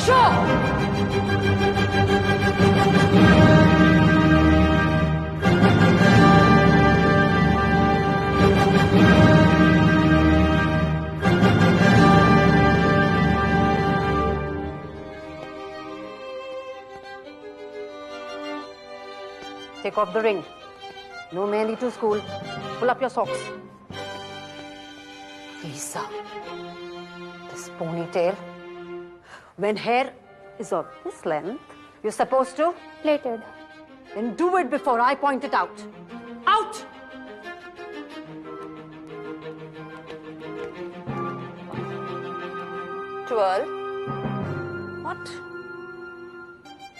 Take off the ring. No Mehndi to school. Pull up your socks. Lisa, this ponytail. When hair is of this length, you're supposed to? Plaited. Then do it before I point it out. Out! Twirl. What?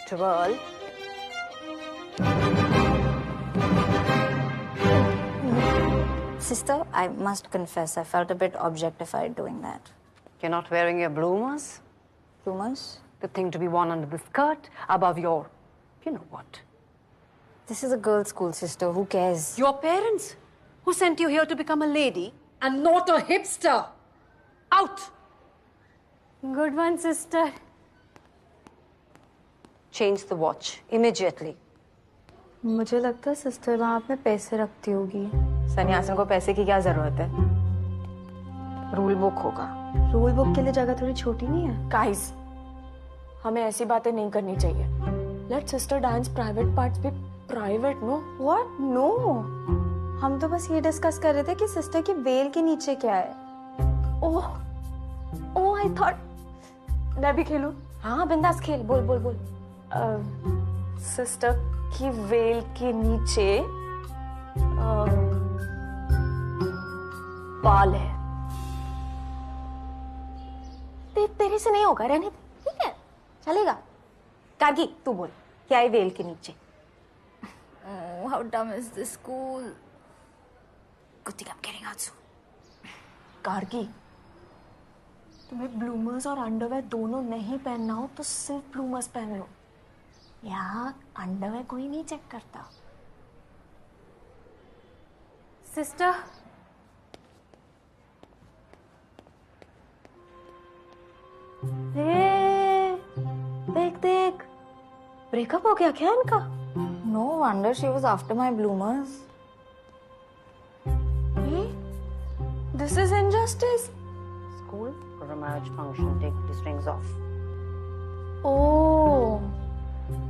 Twirl. Sister, I must confess, I felt a bit objectified doing that. You're not wearing your bloomers? Bloomers? The thing to be worn under the skirt, above your... You know what? This is a girls' school, sister. Who cares? Your parents, who sent you here to become a lady and not a hipster. Out! Good one, sister. Change the watch immediately. मुझे लगता है sister वहाँ पे पैसे रखती होगी। सन्यासियों को पैसे की क्या जरूरत है? रूल बुक होगा। रूल बुक के लिए जगह थोड़ी छोटी नहीं है? गाइस, हमें ऐसी बातें नहीं करनी चाहिए। Let sister dance private parts भी प्राइवेट, नो? व्हाट? नो। हम तो बस ये डिस्कस कर रहे थे कि सिस्टर की वेल के नीचे क्या है। ओह, ओह, आई थॉट मैं भी खेलूं। हाँ, बिंदास खेल। बोल बोल बोल। सिस्टर की वेल के नीचे बाल है। तेरे से नहीं होगा, रहने दे। ठीक है, चलेगा। कारगी, तू बोल, क्या है वेल के नीचे? Oh, how dumb is this school? Good thing I'm getting out soon. Kargi, तुम्हें ब्लूमर्स और अंडरवेयर दोनों नहीं पहनना हो तो सिर्फ ब्लूमर्स पहन लो। यहाँ अंडरवेयर कोई नहीं चेक करता। सिस्टर, देख देख, ब्रेकअप हो गया क्या इनका? No wonder she was after my bloomers. This is injustice. School for a marriage function, take these rings off. Oh,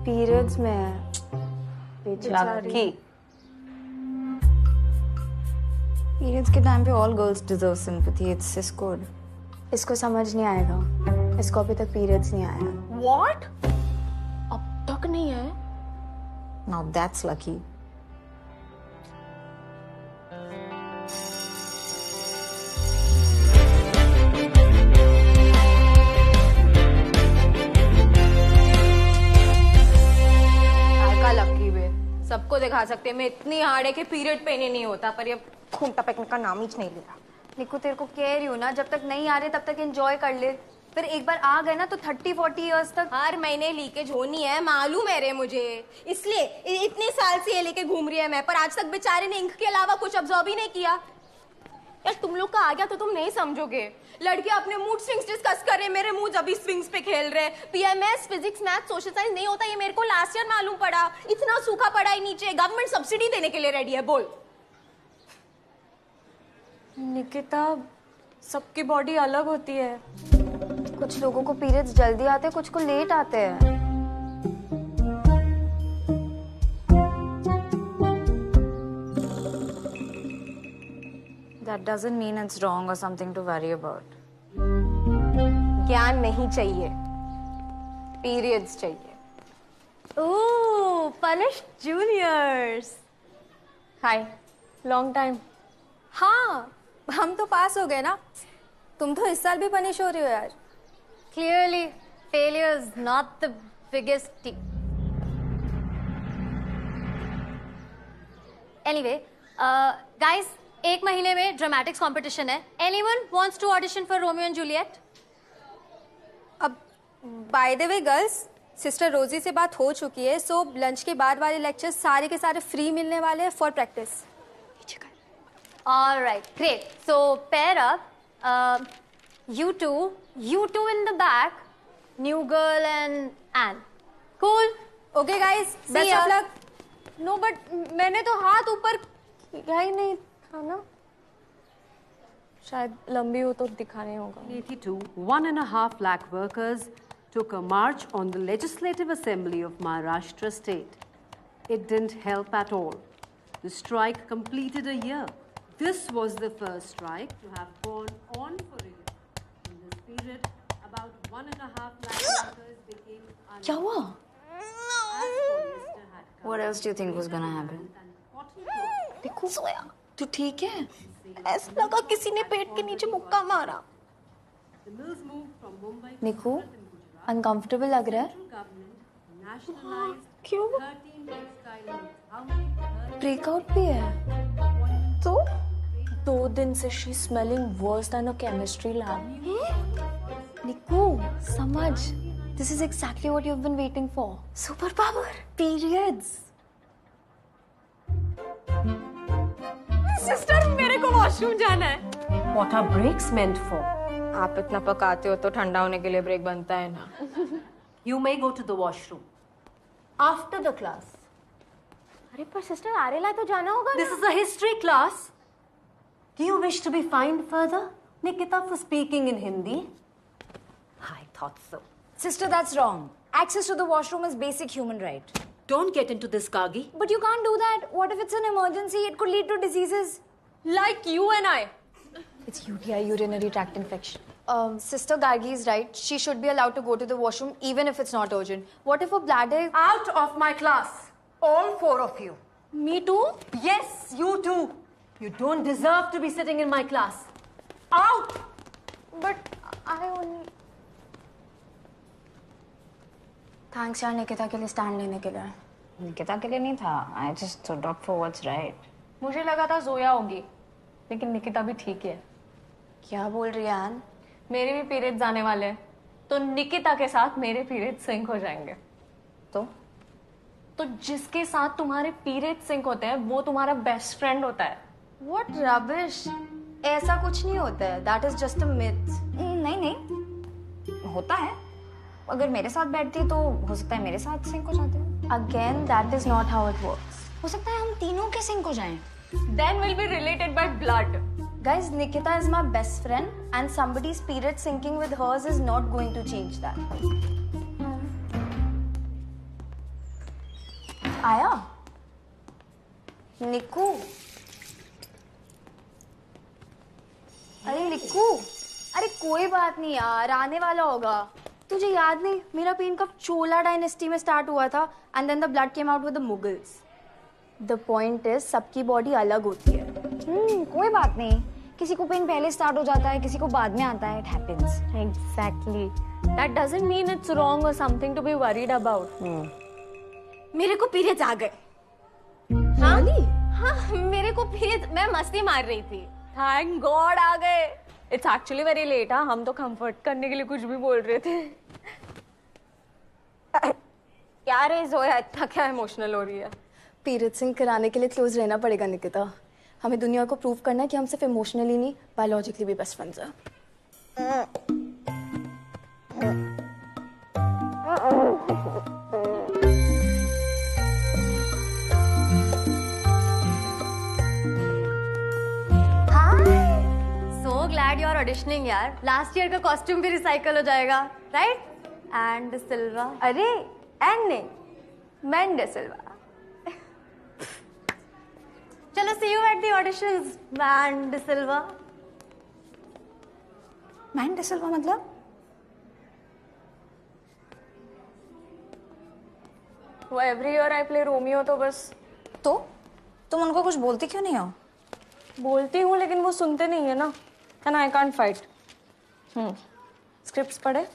periods में है। Lucky. Periods के टाइम पे all girls deserve sympathy. It's just good. इसको समझ नहीं आएगा। इसको अभी तक periods नहीं आया। What? अब तक नहीं है? Now that's lucky. लकी वे सबको दिखा सकते हैं। मैं इतनी हार्ड है कि पीरियड पे नहीं होता, पर ये खून टपकने का नाम ही नहीं लेता। निकू, तेरे को कह रही हूँ ना, जब तक नहीं आ रहे तब तक एंजॉय कर ले। फिर एक बार आ गए ना तो 30-40 इयर्स तक हर महीने लीकेज होनी है, मालूम है रे मुझे। इसलिए इतने साल से ये लेके घूम रही है मैं, पर आज तक बेचारे ने इंक के अलावा कुछ ऑब्जर्व ही नहीं किया। यार तुम लोग का आ गया तो तुम नहीं समझोगे। लड़के अपने मूड स्विंग्स डिस्कस कर रहे, मेरे मूड अभी स्विंग्स पे खेल रहे। PMS, physics, math, social science नहीं होता, ये मेरे को लास्ट ईयर मालूम पड़ा। इतना सूखा पड़ा है नीचे, गवर्नमेंट सब्सिडी देने के लिए रेडी है। बोल निकिता, सबकी बॉडी अलग होती है। कुछ लोगों को पीरियड्स जल्दी आते हैं, कुछ को लेट आते हैं। That doesn't mean it's wrong or something to worry about. ज्ञान नहीं चाहिए, पीरियड्स चाहिए। ओह, पनिश जूनियर्स। हाय, लॉन्ग टाइम। हाँ, हम तो पास हो गए ना। तुम तो इस साल भी पनिश हो रही हो यार। Clearly, failure is not the biggest Anyway, guys, एक महीने में ड्रामेटिक्स कंपटीशन है। Anyone wants to audition for Romeo and Juliet? अब by the way girls, sister रोजी से बात हो चुकी है, सो लंच के बाद वाले लेक्चर्स सारे के सारे फ्री मिलने वाले हैं for practice. All right, great. So pair up. You two in the back. new girl and Anne. Cool. Okay guys, See best ya. of luck. No but मैंने तो हाथ ऊपर किया ही नहीं था ना, शायद लंबी हो तो दिखा नहीं होगा. 82, 1.5 lakh workers took a march on the Legislative Assembly of Maharashtra state. It didn't help at all. The strike completed a year. This was the first strike to have gone on for a year. In this period, about 1.5 lakh workers became unemployed. क्या हुआ? As polyester had come What else do you think was gonna happen? and cotton cloth देखो सोया, तू ठीक है? ऐसा लगा किसी ने पेट के नीचे मुक्का मारा. The mills moved from Mumbai to Niku, Surat and Gujarat. uncomfortable लग रहा है? Central government nationalized क्यों? 13 textile mills. How many? 13 breakout भी है. तो 2 दिन से she smelling worse than a chemistry lab. Niku, समझ. This is exactly what you've been waiting for. Super power. Periods. Sister मेरे को वॉशरूम जाना है. What are breaks meant for? आप इतना पकाते हो तो ठंडा होने के लिए ब्रेक बनता है ना. You may go to the washroom after the class. अरे पर सिस्टर आरेला तो जाना होगा This is a history class. Do you wish to be fined further, Nikita, for speaking in Hindi? I thought so. Sister, that's wrong. Access to the washroom is basic human right. Don't get into this, Kagi. But you can't do that. What if it's an emergency? It could lead to diseases. Like you and I. It's UTI, urinary tract infection. Sister Gargi is right. She should be allowed to go to the washroom even if it's not urgent. What if a bladder... Out of my class, all 4 of you. Me too. Yes, you too. You don't deserve to be sitting in my class. Out! But I only. Thanks यार निकिता के लिए stand लेने के लिए. निकिता के लिए नहीं था. I just stood up for what's right. मुझे लगा था जोया होगी, लेकिन निकिता भी ठीक है. क्या बोल रही है एन? मेरे भी पीरियड्स आने वाले हैं, तो निकिता के साथ मेरे पीरियड्स सिंक हो जाएंगे. तो जिसके साथ तुम्हारे पीरियड्स सिंक होते हैं वो तुम्हारा बेस्ट फ्रेंड होता है. What rubbish! ऐसा कुछ नहीं होता है. That is just a myth. नहीं नहीं होता है. अगर मेरे साथ बैठती तो हो सकता है मेरे साथ सिंक हो जाते हो. Again, that is not how it works. हो सकता है हम तीनों के सिंक हो जाएं. Then we'll be related by blood. Guys, Nikita is my best friend and somebody's period syncing with hers is not going to change that. आया? निकू? अरे निकू, अरे कोई बात नहीं यार, आने वाला होगा. तुझे याद नहीं, मेरा पेन कब चोला डायनेस्टी में स्टार्ट हुआ था and then the blood came out with the Mughals. The point is, सबकी बॉडी अलग होती है. कोई बात नहीं. किसी को पेन पहले स्टार्ट हो जाता है, किसी को बाद में आता है. It happens. Exactly. That doesn't mean it's wrong or something to be worried about. मेरे को पीरियड्स आ गए. हाँ? हाँ, मेरे को पीरियड्स. मैं मस्ती मार रही थी. Thank God आ गए. It's actually very late. हाँ, हम तो कंफर्ट करने के लिए कुछ भी बोल रहे थे. क्या रे जोया, इतना क्या इमोशनल हो रही है? पीरियड सिंक कराने के लिए क्लोज रहना पड़ेगा निकिता. हमें दुनिया को प्रूव करना है कि हम सिर्फ इमोशनली नहीं, बायोलॉजिकली भी बेस्ट फ्रेंड्स हैं. So glad you are auditioning यार. Last year का कॉस्ट्यूम भी रिसाइकल हो जाएगा, right? And Silva. अरे एन नहीं, मैंडे सिल्वा. चलो see you at the auditions, and Silva. Man D'Silva मतलब? वो every year I play Romeo, तो बस तो तुम उनको कुछ बोलती क्यों नहीं हो? बोलती हूँ लेकिन वो सुनते नहीं है ना. And I can't fight. Scripts पढ़े?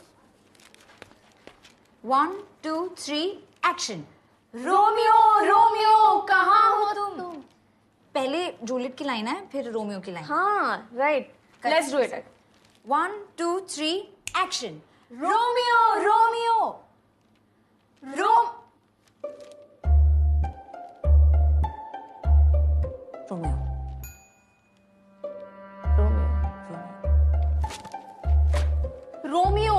1 2 3 एक्शन. रोमियो रोमियो कहाँ हो तुम? पहले जूलियट की लाइन है, फिर रोमियो की लाइन. हाँ right. Let's do it. 1 2 3 action. Romeo Romeo Rome. Romeo. Romeo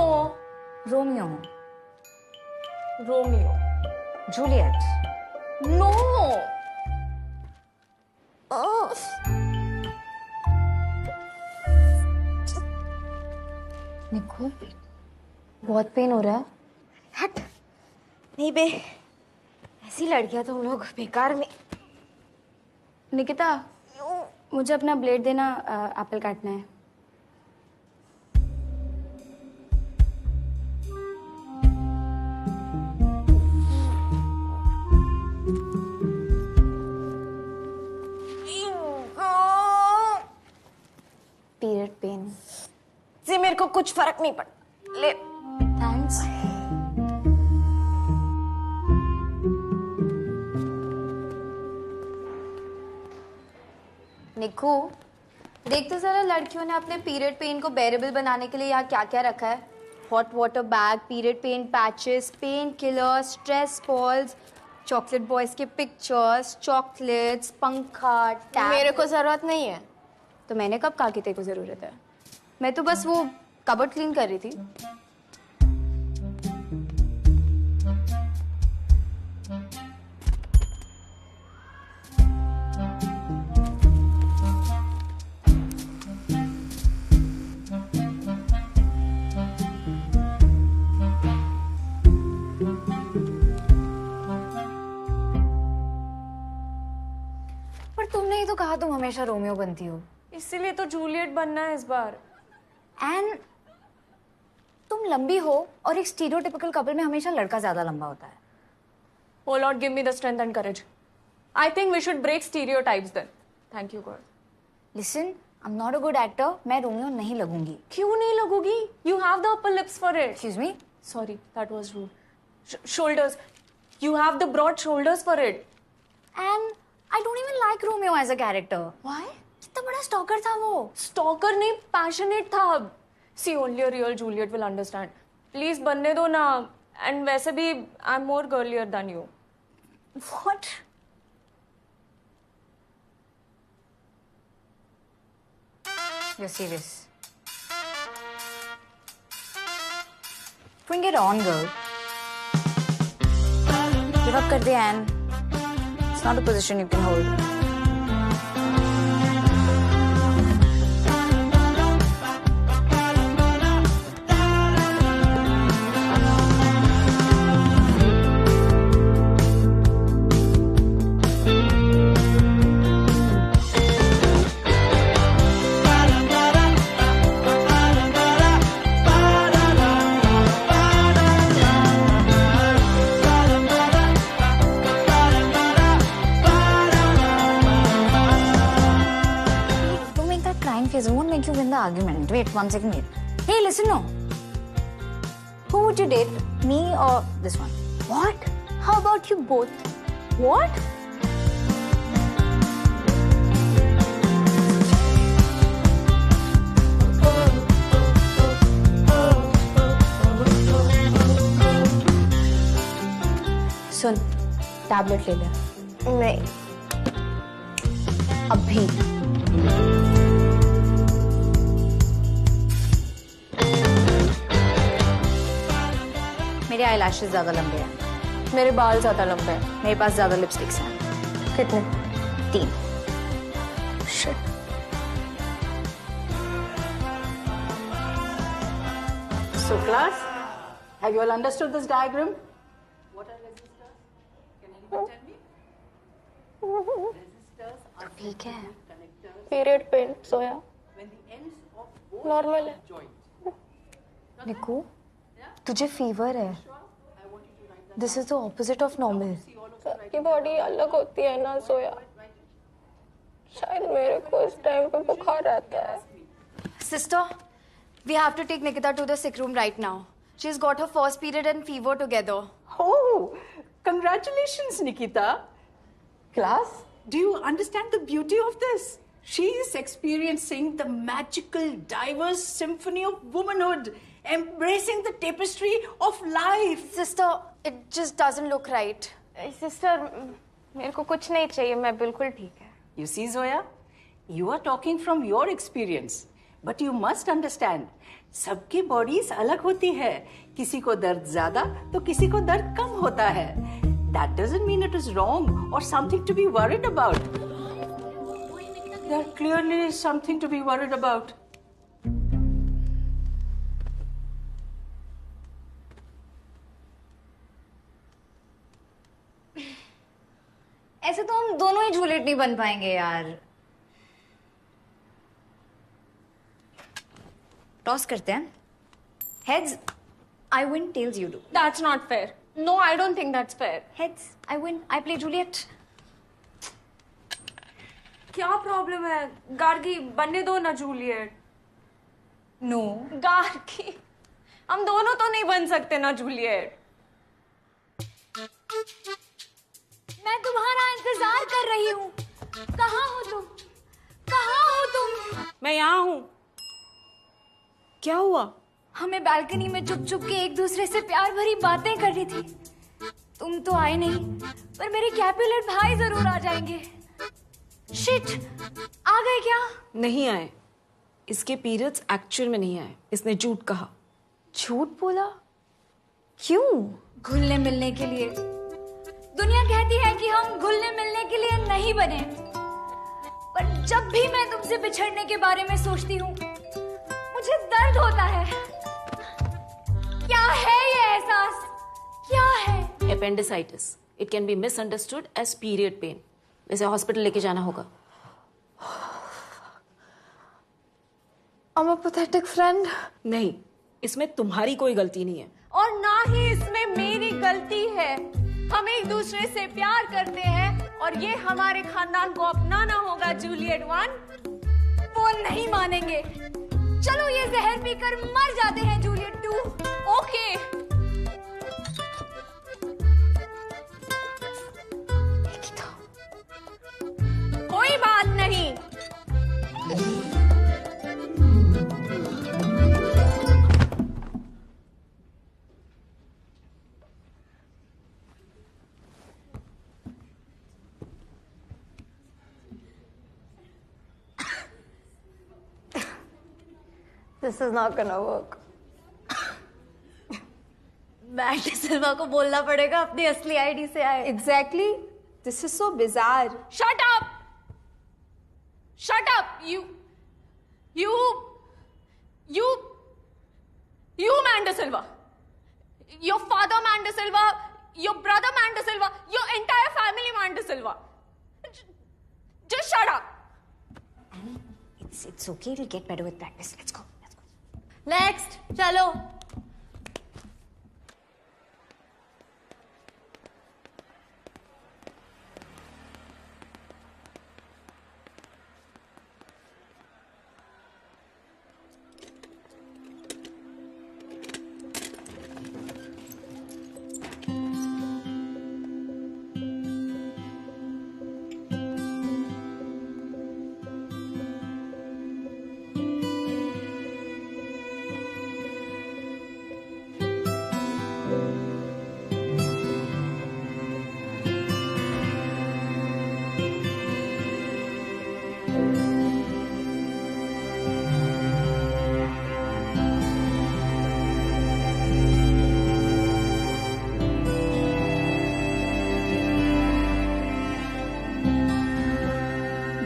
Romeo, Romeo, Juliet. No. निको, बहुत पेन हो रहा है। हट। नहीं बे, ऐसी लड़कियां तो हम लोग बेकार में। निकिता, मुझे अपना ब्लेड देना, एप्पल काटना है। पीरियड पेन से मेरे को कुछ फर्क नहीं पड़ता। ले। थैंक्स। निकू, देख तो जरा लड़कियों ने अपने पीरियड पेन को बेरेबल बनाने के लिए यहाँ क्या क्या रखा है। Hot water bag, period pain patches, pain killers, stress balls, chocolate boys के पिक्चर्स, चॉकलेट्स, पंखा, टैब। मेरे को जरूरत नहीं है। तो मैंने कब कहा कि तेरे को जरूरत है? मैं तो बस वो कबर्ड क्लीन कर रही थी। पर तुमने ही तो कहा तुम हमेशा रोमियो बनती हो। इसीलिए तो जूलियट बनना है इस बार। एंड तुम लंबी हो और एक स्टीरियोटिपिकल कपल में हमेशा लड़का ज्यादा लंबा होता है। Oh Lord, give me the strength and courage. I think we should break stereotypes then. Thank you, God. Listen, I am not a good actor, मैं रोमियो नहीं लगूंगी। क्यों नहीं लगोगी? You have the upper lips for it. Excuse me. Sorry, that was rude. Shoulders. You have the broad shoulders for it. And I don't even like Romeo as a character. Why? कितना बड़ा stalker था वो। Stalker नहीं, passionate था अब। See, only a real Juliet will understand. Please बनने दो ना. And वैसे भी I'm more girlier than you. What? You're serious. Bring it on, girl. Give up कर दे, Anne. It's not a position you can hold. It won't make you win the argument. Wait, 1 second, wait. Hey, listen, no. Who would you date? Me or this one? What? How about you both? What? Soon, tablet ले ले। नहीं। अभी। मेरे eyelashes ज्यादा लंबे हैं। मेरे बाल ज्यादा लंबे हैं। मेरे पास ज्यादा लिपस्टिक्स हैं। कितने? 3। Shit. So class, have you all understood this diagram? What are resistors? Can anyone tell me? Resistors are ठीक है। connectors Period pain, soya. when the ends of both Normal है। joint. निकू, तुझे फीवर है। This is the opposite of normal. सबकी body अलग होती है ना सोया। शायद मेरे को इस टाइम पे बुखार आता है। Sister, we have to take Nikita to the sick room right now. She's got her first period and fever together. Oh, congratulations, Nikita. Class, do you understand the beauty of this? She is experiencing the magical, diverse symphony of womanhood, embracing the tapestry of life. Sister, it just doesn't look right. Sister, मेरे को कुछ नहीं चाहिए, मैं बिल्कुल ठीक है। You see, Zoya, you are talking from your experience, but you must understand सबकी बॉडीज अलग होती है, किसी को दर्द ज्यादा तो किसी को दर्द कम होता है. That doesn't mean it is wrong or something to be worried about. There clearly is something to be worried about. ऐसे तो हम दोनों ही जूलियट नहीं बन पाएंगे यार. टॉस करते हैं. Heads I win, tells you do. That's not fair. No, I don't think that's fair. Heads I win, I play Juliet. क्या प्रॉब्लम है? गार्गी बनने दो ना जूलियट. नो. गार्गी, हम दोनों तो नहीं बन सकते ना जूलियट. मैं तुम्हारा इंतजार कर रही हूँ. कहाँ हो तुम? कहाँ हो तुम? मैं यहाँ हूँ. क्या हुआ? हमें बालकनी में चुप चुप के एक दूसरे से प्यार भरी बातें करनी थी. तुम तो आए नहीं, पर मेरे कैपुलेट भाई जरूर आ जाएंगे. शिट, आ गए क्या? नहीं आए. इसके पीरियड्स एक्चुअल में नहीं आए. इसने झूठ कहा. झूठ बोला? क्यों? घुलने मिलने के लिए. दुनिया कहती है कि हम घुलने मिलने के लिए नहीं बने, पर जब भी मैं तुमसे बिछड़ने के बारे में सोचती हूँ मुझे दर्द होता है. क्या है ये एहसास? क्या है? Appendicitis. It can be misunderstood as period pain. इसे हॉस्पिटल लेके जाना होगा. I'm a pathetic friend. नहीं, इसमें तुम्हारी कोई गलती नहीं है. और ना ही इसमें मेरी गलती है. हम एक दूसरे से प्यार करते हैं और ये हमारे खानदान को अपनाना होगा जूलियट 1. वो नहीं मानेंगे. चलो ये जहर पीकर मर जाते हैं जूलियट 2. ओके. कोई बात नहीं. This is not gonna work. Matt Silva को बोलना पड़ेगा अपनी असली आईडी से आए. Exactly. This is so bizarre. Shut up. Shut up. You Amanda Silva. Your father Amanda Silva. Your brother Amanda Silva. Your entire family Amanda Silva. Just shut up. It's okay. It'll get better with practice. Let's go. Next चलो.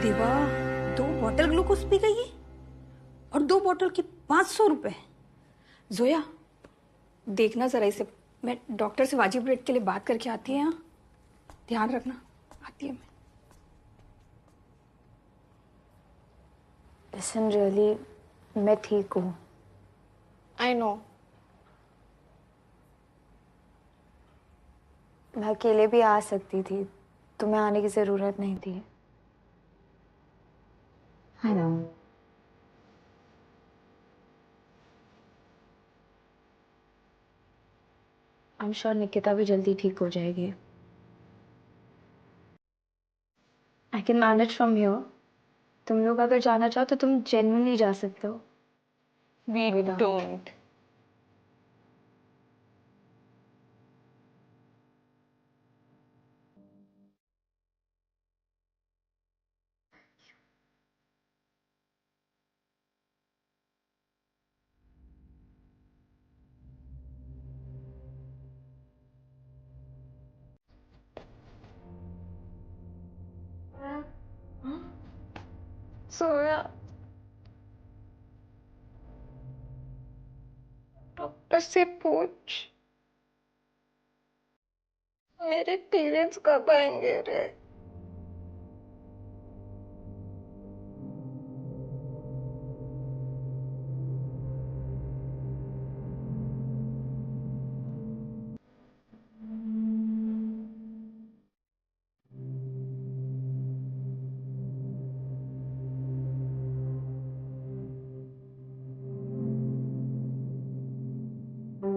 देवा, 2 bottle glucose P गई और 2 bottle के 500 रुपए. जोया, देखना जरा इसे. मैं डॉक्टर से वाजिब रेट के लिए बात करके आती है. यहाँ ध्यान रखना. आती है मैं. Listen, really, मैं ठीक हूँ. I know. मैं अकेले भी आ सकती थी. तुम्हें आने की जरूरत नहीं थी. I know. I'm sure Nikita भी जल्दी ठीक हो जाएगी. I can manage from here. तुम लोग अगर जाना चाहो तो तुम genuinely जा सकते हो. We don't. सोया। डॉक्टर से पूछ मेरे पीरियड्स कब आएंगे रे।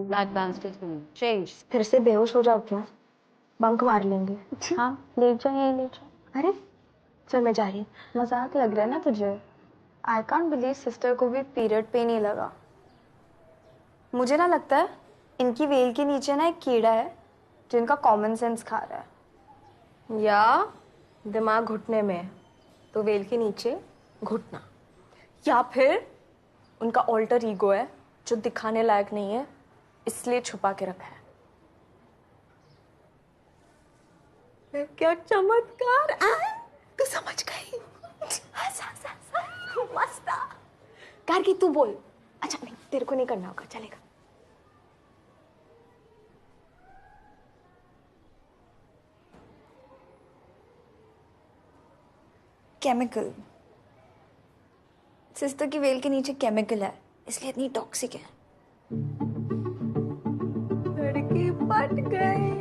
Blood balance change. फिर से बेहोश हो जाओ क्या? बंक मार लेंगे। हाँ, लेट जाओ, यही लेट जाओ। अरे चल मैं जा रही हूँ। मजाक लग रहा है ना तुझे? आई कांट बिलीव सिस्टर को भी पीरियड पेन ही लगा। मुझे ना लगता है इनकी वेल के नीचे ना एक कीड़ा है जो इनका कॉमन सेंस खा रहा है। या दिमाग घुटने में है, तो वेल के नीचे घुटना। या फिर उनका ऑल्टर ईगो है जो दिखाने लायक नहीं है, इसलिए छुपा के रखा है। क्या चमत्कार! तू समझ गई? मस्त। कारकी तू बोल। अच्छा नहीं, तेरे को नहीं करना होगा, चलेगा। केमिकल। सिस्टर की वेल के नीचे केमिकल है, इसलिए इतनी टॉक्सिक है। लड़की पट गई।